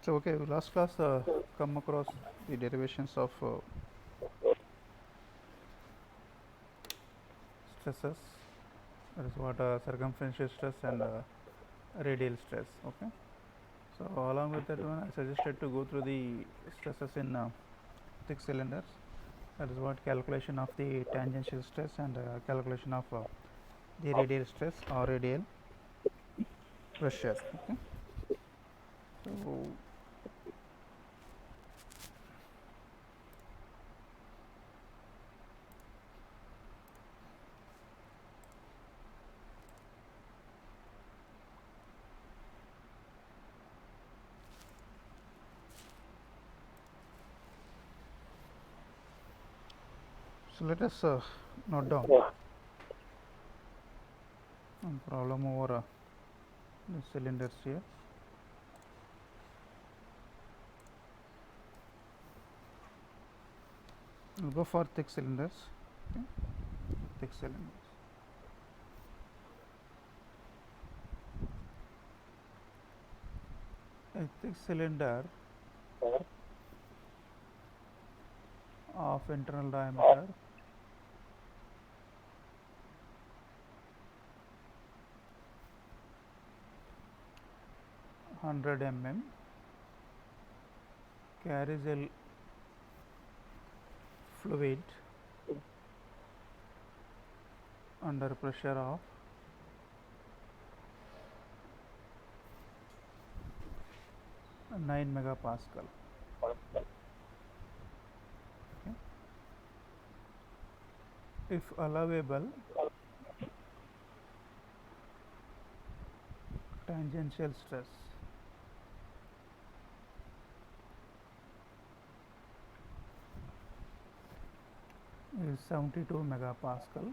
So okay, last class come across the derivations of stresses. That is what circumferential stress and radial stress. Okay. So along with that one, I suggested to go through the stresses in thick cylinders. That is what calculation of the tangential stress and calculation of the radial stress or radial pressure. Okay. So let us note down one problem over the cylinders here. We'll go for thick cylinders. Okay. Thick cylinders. A thick cylinder of internal diameter 100 mm carries a fluid under pressure of 9 megapascal. Okay. If allowable, tangential stress is 72 megapascal.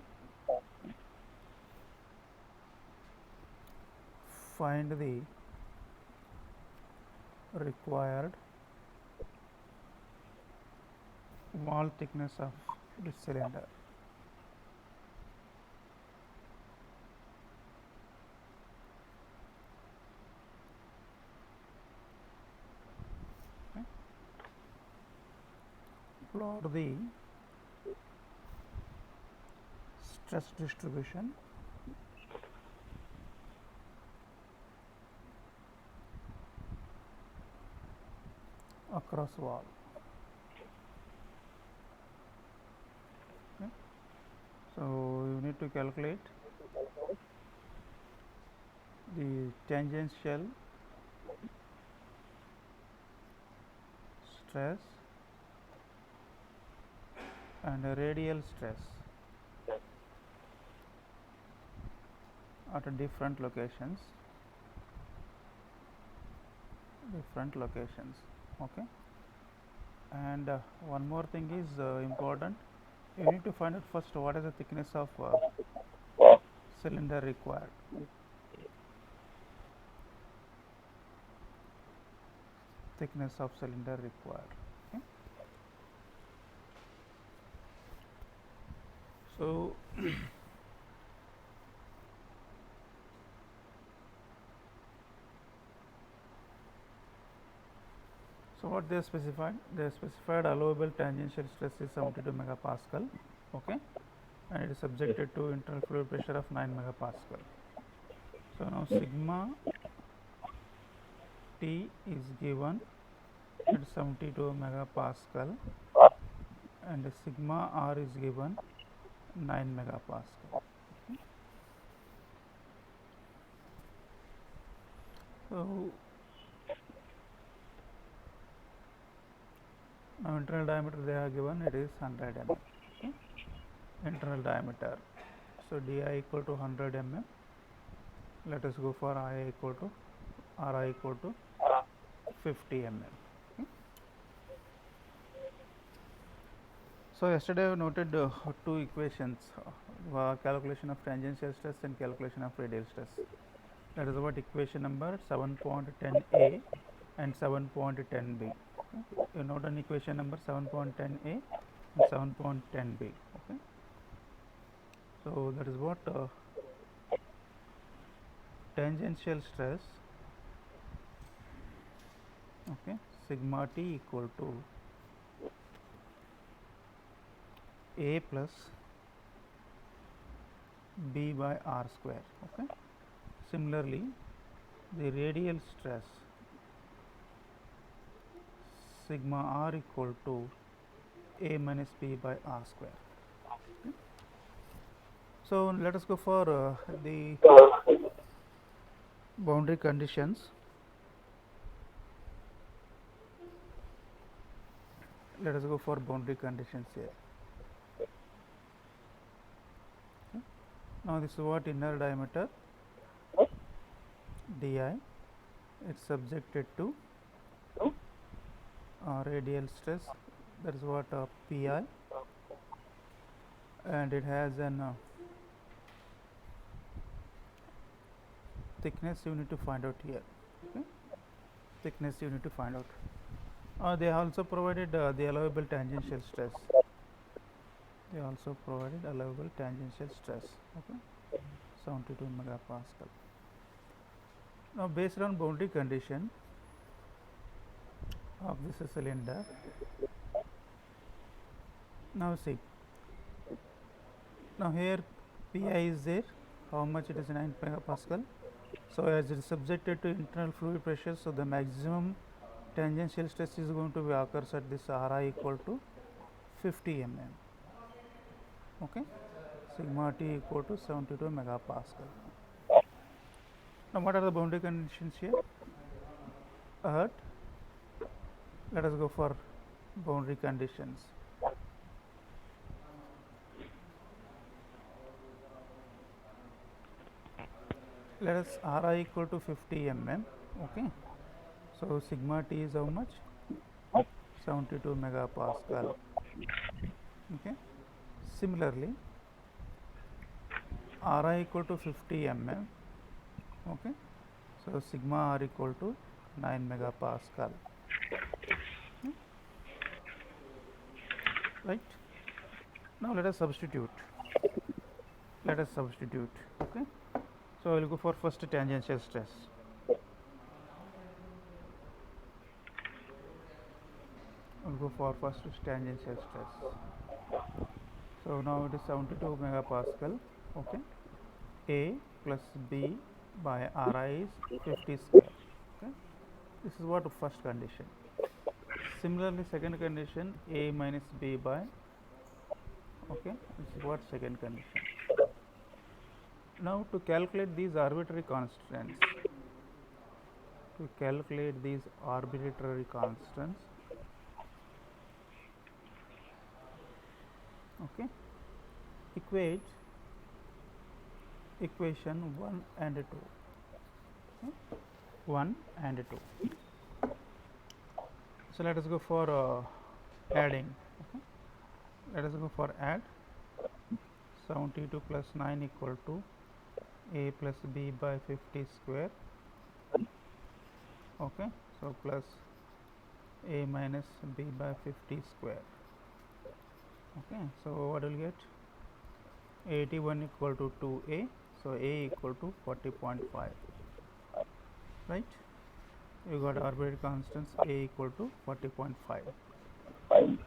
Find the required wall thickness of this cylinder. Okay. Plot the stress distribution across wall. Okay. So you need to calculate the tangential stress and radial stress at different locations. Okay. And one more thing is important. You need to find out first what is the thickness of cylinder required. Thickness of cylinder required. Okay. So so what they specified? They specified allowable tangential stress is 72 megapascal. Okay, and it is subjected to internal fluid pressure of 9 megapascal. So now sigma T is given at 72 megapascal and sigma R is given 9 megapascal. Okay. So now internal diameter they have given, it is 100 mm. Okay. Internal diameter. So di equal to 100 mm. Let us go for I equal to Ri equal to 50 mm. Okay. So yesterday I noted two equations, calculation of tangential stress and calculation of radial stress. That is about equation number 7.10a and 7.10b. Okay. You note an equation number 7.10a and 7.10b. Okay. So that is what tangential stress Okay, sigma t equal to a plus b by r square. Okay, similarly the radial stress sigma r equal to a minus b by r square. Okay. So let us go for the boundary conditions. Let us go for boundary conditions here. Okay. Now this is what inner diameter di, it's subjected to radial stress, that is what pi, and it has an thickness you need to find out here. Okay. Thickness you need to find out. They also provided the allowable tangential stress. They also provided allowable tangential stress. Okay, 72 megapascal. Now, based on boundary condition of this cylinder, now see. Now here Pi is there. How much it is? 9 megapascal. So as it is subjected to internal fluid pressure, so the maximum tangential stress is going to be occurs at this Ri equal to 50 mm. Okay, sigma t equal to 72 megapascal. Now what are the boundary conditions here? Let us go for boundary conditions. Let us Ri equal to 50 mm. Okay, so sigma t is how much? 72 megapascal. Okay, similarly Ri equal to 50 mm. Okay, so sigma r equal to 9 megapascal. Right, now let us substitute. Okay, so I will go for first tangential stress. I will go for first tangential stress. So now it is 72 megapascal. Okay, a plus b by Ri is 50 square. Okay, this is what first condition. Similarly, second condition, a minus b by, okay, this is what second condition. Now to calculate these arbitrary constants, okay, equate equation 1 and 2. Okay, 1 and 2. So let us go for adding. Okay, let us go for add. 72 plus 9 equal to a plus b by 50 square. Okay, so plus a minus b by 50 square. Okay, so what will get? 81 equal to 2a, so a equal to 40.5. Right, you got arbitrary constants a equal to 40.5.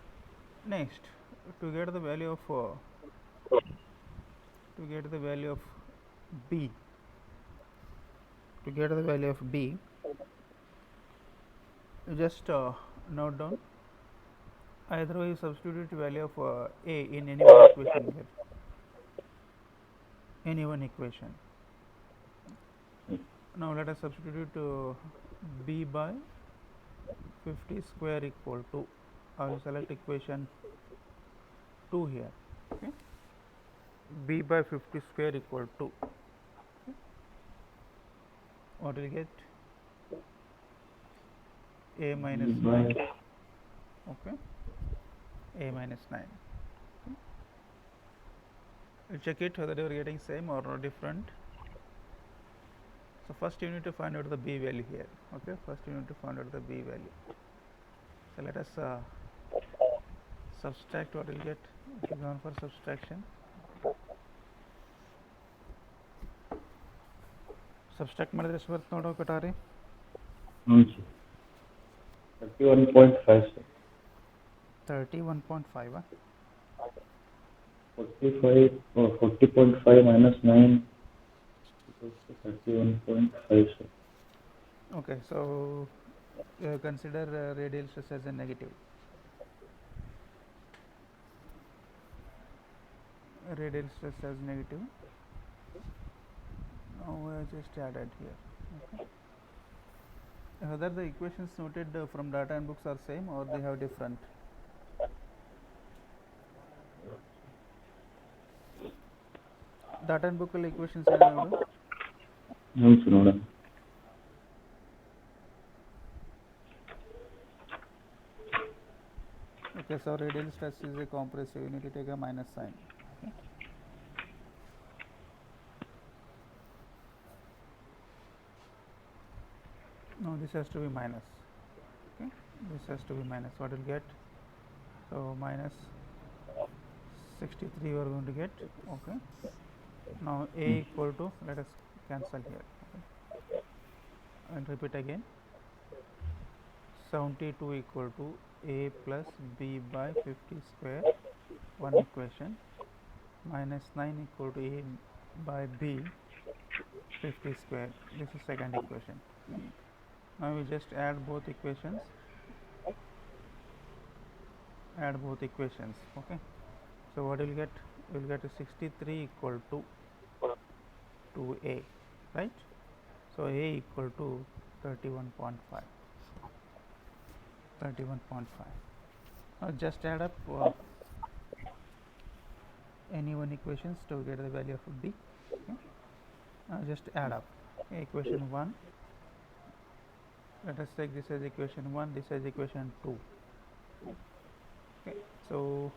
Next, to get the value of b, you just note down. Either way, you substitute value of a in any one equation here. Now let us substitute b by 50 square equal to, I will select equation 2 here. Okay, b by 50 square equal to, okay, what will get? A minus 9. Okay, a minus 9. Okay. You check it whether you are getting same or different. So first you need to find out the b value here. Okay, first you need to find out the b value. So let us subtract what will get if you go for subtraction. Subtract ಮಾಡಿದ್ರೆ ಎಷ್ಟು ಬರುತ್ತೆ ನೋಡೋ ಕಟಾರಿ? 31.5, sir. 31.5, huh? 45, 40.5 minus 9 equals to 31.5, sir. Okay, so consider radial stress as a negative. Radial stress as negative. Now I just added here. Okay. Whether the equations noted from data and books are same or they have different. Data and book equations are noted. ಹ್ಞೂ sir ನೋಡೋಣ. Okay, so radial stress is a compressive. You need to take a minus sign. Okay. No, this has to be minus. Okay, this has to be minus. What will get? So minus 63 we are going to get. Okay. Now a equal to, let us cancel here. Okay. And repeat again. 72 equal to a plus b by 50 square, one equation, minus 9 equal to a by b 50 square. This is second equation. Now we just add both equations. Okay. So what will get? We will get a 63 equal to 2a, right? So a equal to 31.5. Now just add up any one equations to get the value of b. Okay. Now just add up. Okay, equation 1. Let us take this as equation 1, this as equation 2. Okay. So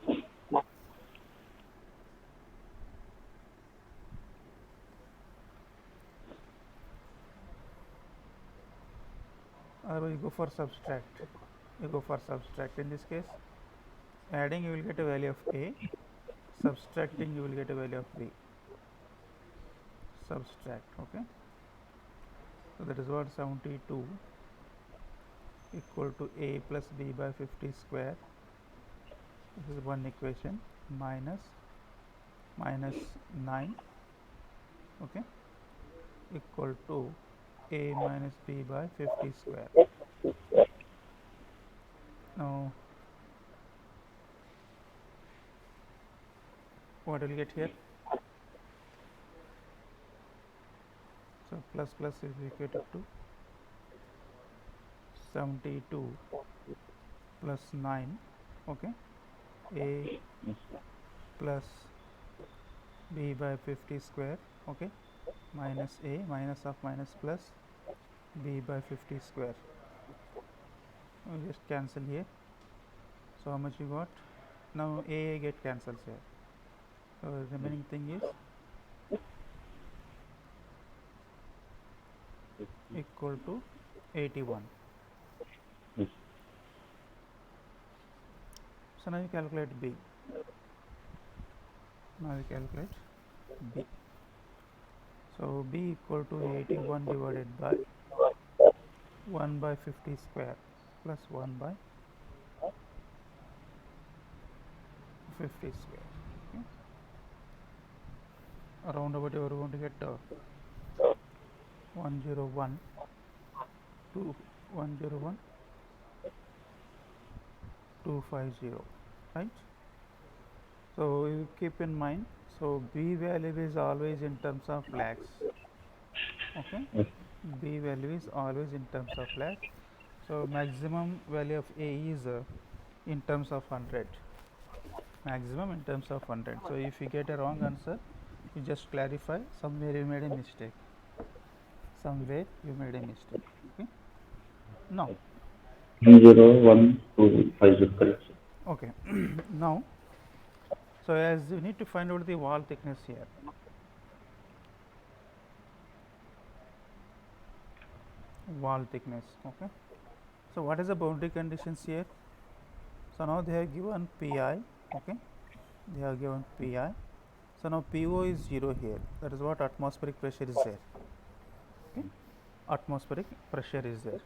or you go for subtract. In this case, adding you will get a value of a, subtracting you will get a value of b. Subtract. Okay. So that is what 72 equal to a plus b by 50 square. This is one equation, minus 9, okay, equal to a minus b by 50 square. Now what will get here? So plus plus is equal to 72 plus 9, okay, a plus b by 50 square, okay, minus a, minus of minus plus b by 50 square. We'll just cancel here. So how much you got? Now a get cancels here. So the remaining thing is equal to 81. Yes. So now you calculate b. So b equal to 81 divided by 1 by 50 square plus 1 by 50 square. Okay. Around about you are going to get 101 to 101 250, right? So you keep in mind, so b value is always in terms of lakhs. Okay, Yes. b value is always in terms of lakhs. So maximum value of a is in terms of 100. Maximum in terms of 100. So if you get a wrong answer, you just clarify somewhere you made a mistake. Okay. Now 101,250, correct, sir. okay. Now, so as you need to find out the wall thickness here. Okay. So what is the boundary conditions here? So now they have given pi. Okay. They have given pi. So now PO is 0 here. That is what atmospheric pressure is there. Okay. Atmospheric pressure is there.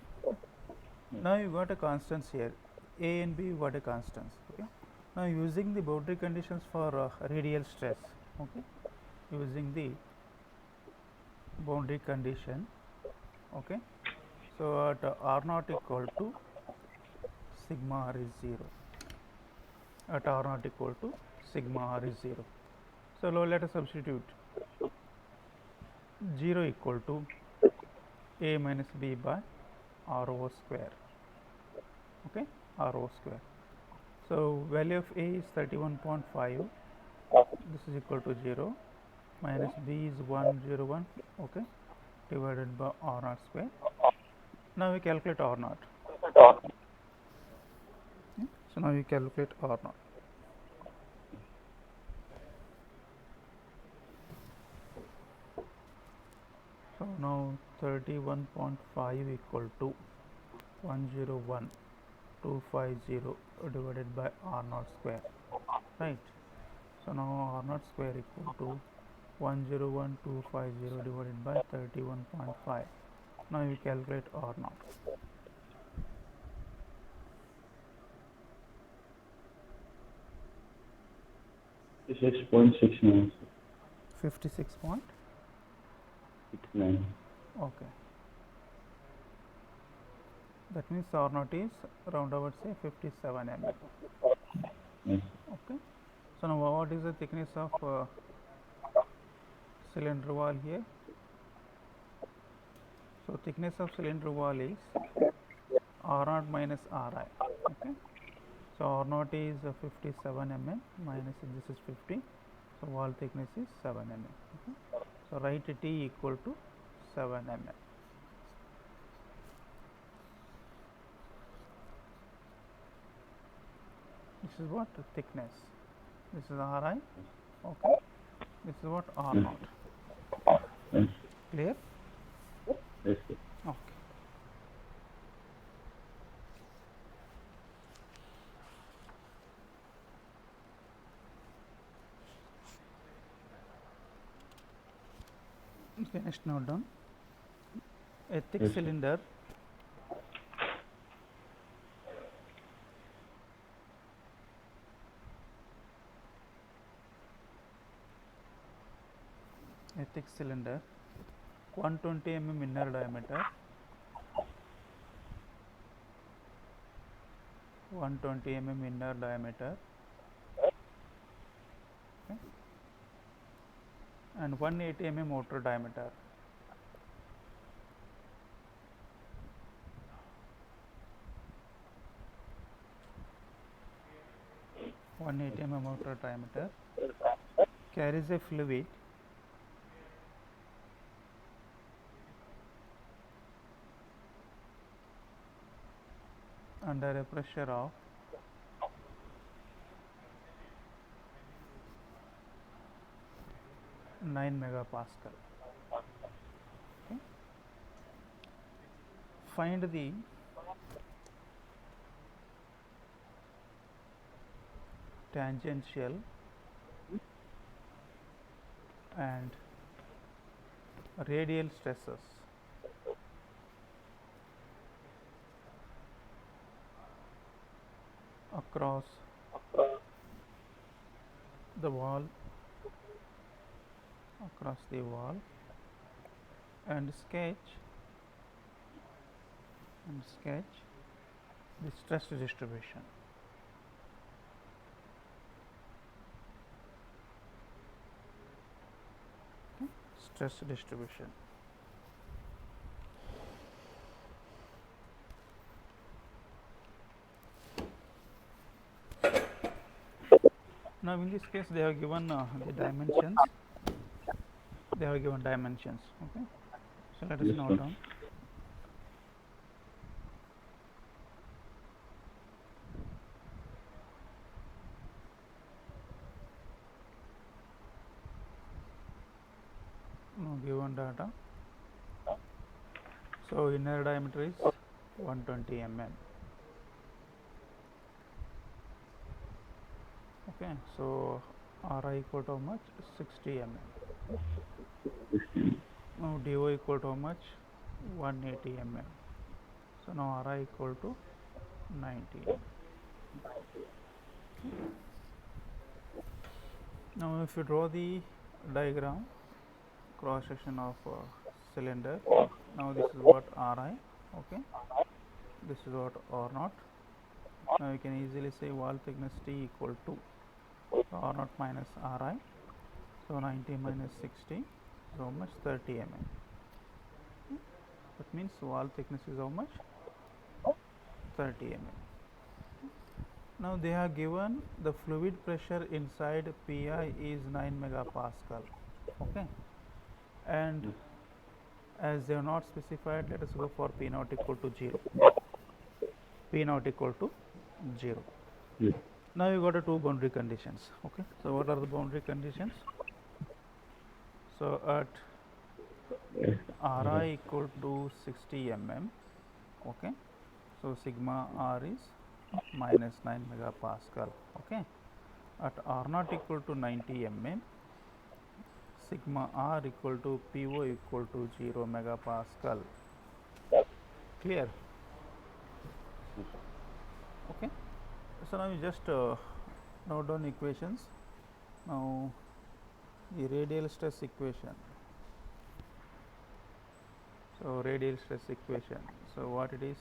Now you got a constants here, a and b you got a constants. Okay. Now using the boundary conditions for radial stress. Okay. Using the boundary condition. Okay. So at r naught equal to sigma r is 0. At r naught equal to sigma r is 0. So now let us substitute 0 equal to a minus b by rho square. Okay, rho square. So value of a is 31.5. This is equal to 0. Minus b is 101. Okay, divided by r naught square. Now we calculate r naught. Okay. So now we calculate r naught. So now 31.5 equal to 101,250 divided by r naught square, right? So now r naught square equal to 101,250 divided by 31.5. Now we calculate r naught. 56.69. 56 69. okay. That means r naught is round about say 57 mm. Yes. Okay. So now what is the thickness of cylinder wall here? So thickness of cylinder wall is r naught minus ri. Okay. So r naught is 57 mm minus this is 50. So wall thickness is 7 mm. Okay. So write t equal to 7 mm. This is what thickness. This is ri. Okay. This is what r naught. Yes. Clear? Yes, sir. Okay. Okay, next note down. A thick Yes, sir. cylinder a thick cylinder 120 mm inner diameter, 120 mm inner diameter, okay, and 180 mm outer diameter. One 80 mm outer diameter carries a fluid under a pressure of 9 megapascal. Okay. Find the tangential and radial stresses across the wall and sketch the stress distribution. Okay. Stress distribution. Now in this case they have given the dimensions. They have given dimensions. Okay. So let us Yes, note sir. down. Now given data. So inner diameter is 120 mm. Okay. So ri equal to how much? 60 mm. Now dy equal to how much? 180 mm. So now Ri equal to 90. Now if you draw the diagram, cross section of cylinder, now this is what Ri, okay, this is what R naught. Now you can easily say wall thickness T equal to R naught minus Ri. So 90 minus 60 is how much? 30 mm. That means wall thickness is how much? 30 mm. Now they have given the fluid pressure inside Pi is 9 megapascal, okay, and as they are not specified, let us go for P naught equal to 0. P naught equal to 0. Yes. Now you got a two boundary conditions, okay. So what are the boundary conditions? So at Yes. Ri equal to 60 mm, okay, so sigma R is minus 9 megapascal, okay. At R naught equal to 90 mm, sigma R equal to PO equal to 0 megapascal. Clear? Okay. So now you just note down equations. Now the radial stress equation. So radial stress equation. So what it is?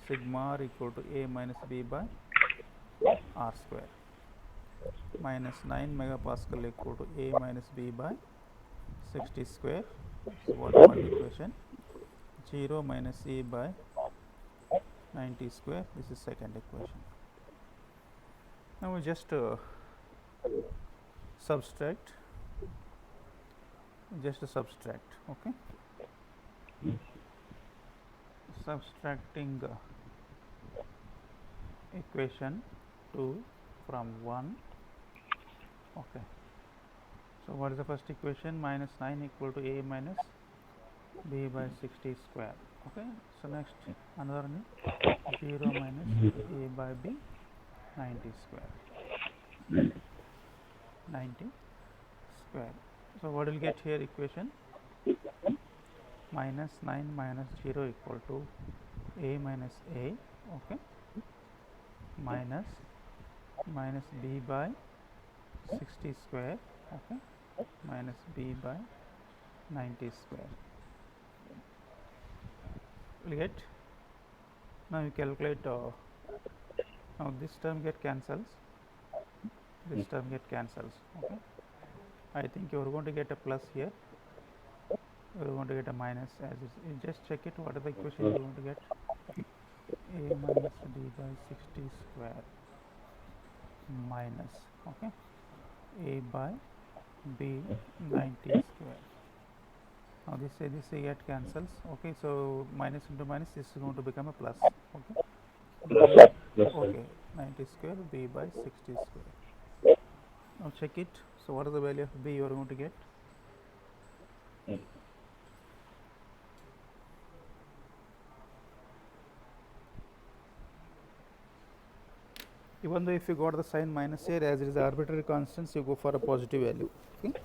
Sigma R equal to A minus B by R square minus 9 megapascal equal to A minus B by 60 square. So what is one equation? 0 minus A by 90 square. This is second equation. Now we just subtract. Okay. Subtracting equation 2 from 1. Okay. So what is the first equation? Minus 9 equal to A minus B by 60 square. Okay. So next another one is 0 minus A by B 90 square. 90 square. So what will get here equation? Minus 9 minus 0 equal to A minus A, okay, minus B by 60 square, okay, minus B by 90 square. Will get? Now you calculate, now this term get cancels, this term get cancels, okay. I think you are going to get a plus here, you are going to get a minus as is. You just check it, what are the equation you are going to get? A minus B by 60 square minus, okay, A by B 90 square. Now this get cancels, okay, so minus into minus, this is going to become a plus, okay. Okay, 90 square B by 60 square. Now check it. So what is the value of B you are going to get? Even though if you got the sign minus here, as it is arbitrary constants, you go for a positive value, okay.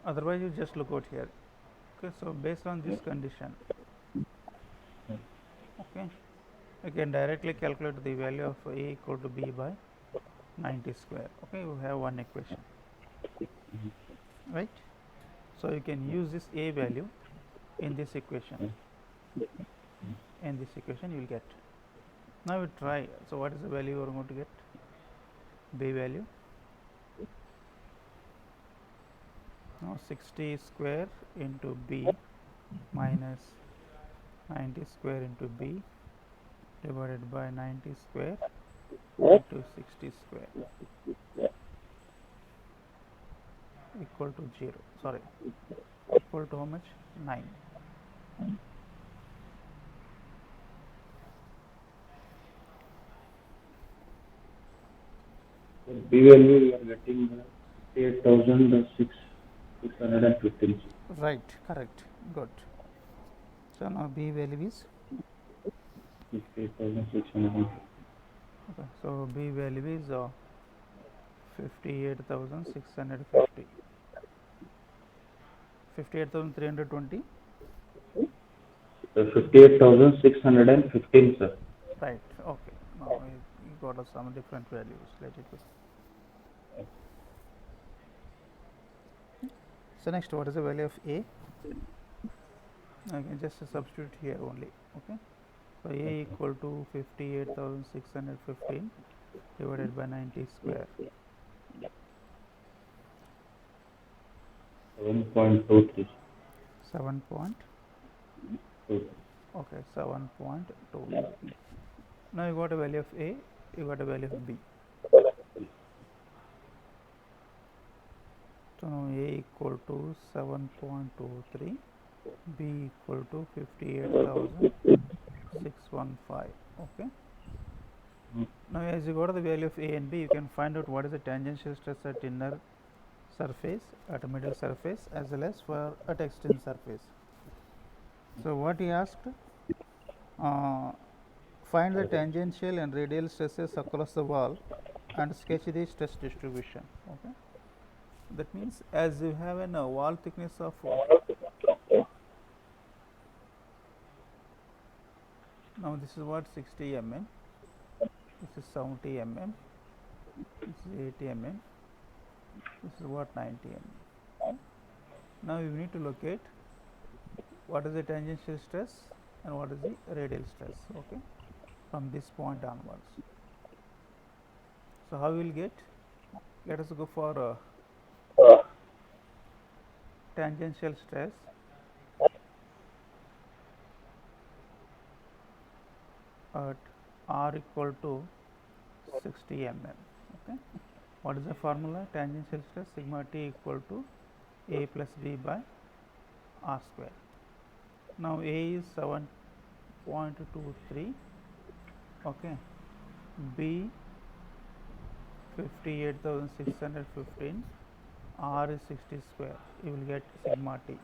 Otherwise you just look out here, okay. So based on this condition, okay, you can directly calculate the value of A equal to B by 90 square, okay. You have one equation, right. So you can use this A value in this equation, in this equation you will get. Now we try. So what is the value you are going to get? B value. Now 60 square into B minus 90 square into B divided by 90 square into 60 square equal to 0. Sorry, equal to how much? 9. B value we are getting 58,615. Right, correct, good. So now B value is 58,615. okay. So B value is 58,650. 58,320. 58,615, sir. Right. Okay. Now you got some different values. Let it be. So next, what is the value of A? I can just substitute here only. Okay. So A equal to 58,615 divided by 90 square. 7.23. 7 point. Okay. 7.2. Now you got a value of A. You got a value of B. So now A equal to 7.23. B equal to 58,615. Okay. Now as you got the value of A and B, you can find out what is the tangential stress at inner surface, at middle surface, as well as for at external surface. So what he asked, find the tangential and radial stresses across the wall and sketch the stress distribution. Okay. That means as you have a wall thickness of now this is what 60 mm, this is 70 mm, this is 80 mm, this is what 90 mm. Okay. Now you need to locate what is the tangential stress and what is the radial stress, okay, from this point onwards. So how we will get? Let us go for tangential stress at r equal to 60 mm. Okay. What is the formula? Tangential stress sigma t equal to a plus b by r square. Now A is 7.23, okay, B 58,615, R is 60 square. You will get sigma t.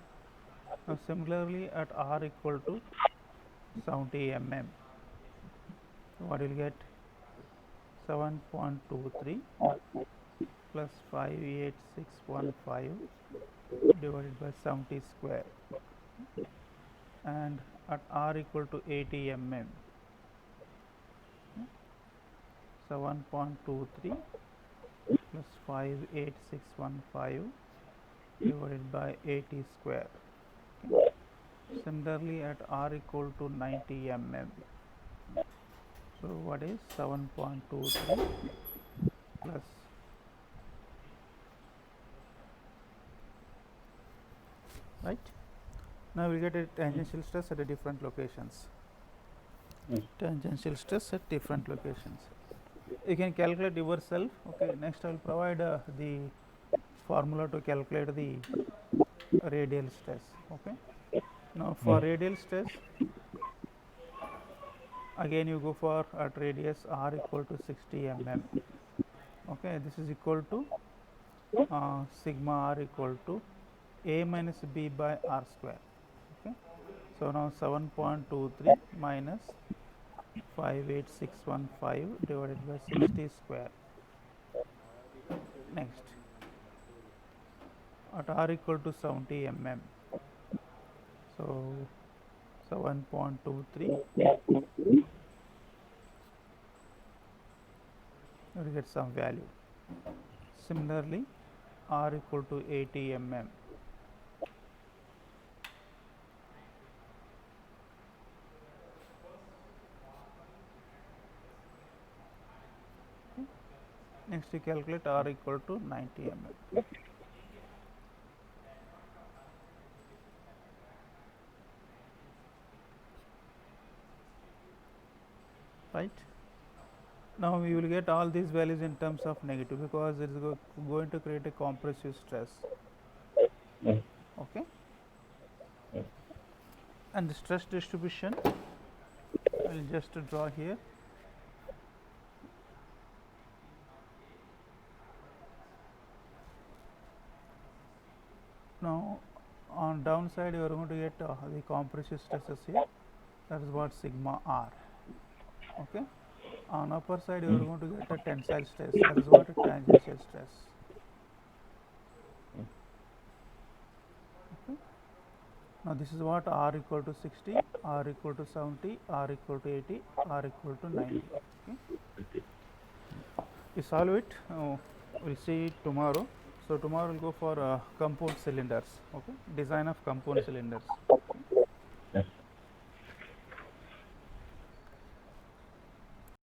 Now similarly at R equal to 70 mm, so what you will get? 7.23 plus 58615 divided by 70 square, and at R equal to 80 mm, 7.23 plus 58615 divided by 80 square. Okay. Similarly at R equal to 90 mm, so what is 7.23 plus right? Now we get a tangential stress at a different locations. Tangential stress at different locations. You can calculate yourself. Okay. Next I will provide the formula to calculate the radial stress. Okay. Now for radial stress, again you go for at radius r equal to 60 mm. Okay. This is equal to sigma r equal to a minus b by r square. Okay. So now 7.23 minus 58615 divided by 60 square. Next, at r equal to 70 mm, so 7.23, you will get some value. Similarly, r equal to 80 mm, next you calculate r equal to 90 mm. right? Now we will get all these values in terms of negative because it is going to create a compressive stress. Yes. Okay, Yes. and the stress distribution I will just draw here. Now on downside you are going to get the compressive stresses here, that is what sigma r. Okay, on upper side you are going to get a tensile stress, that is what a tangential stress. Okay. Now this is what r equal to 60, r equal to 70, r equal to 80, r equal to 90. Okay. We solve it, we'll see it tomorrow. So tomorrow we'll go for compound cylinders. Okay, design of compound cylinders. Okay.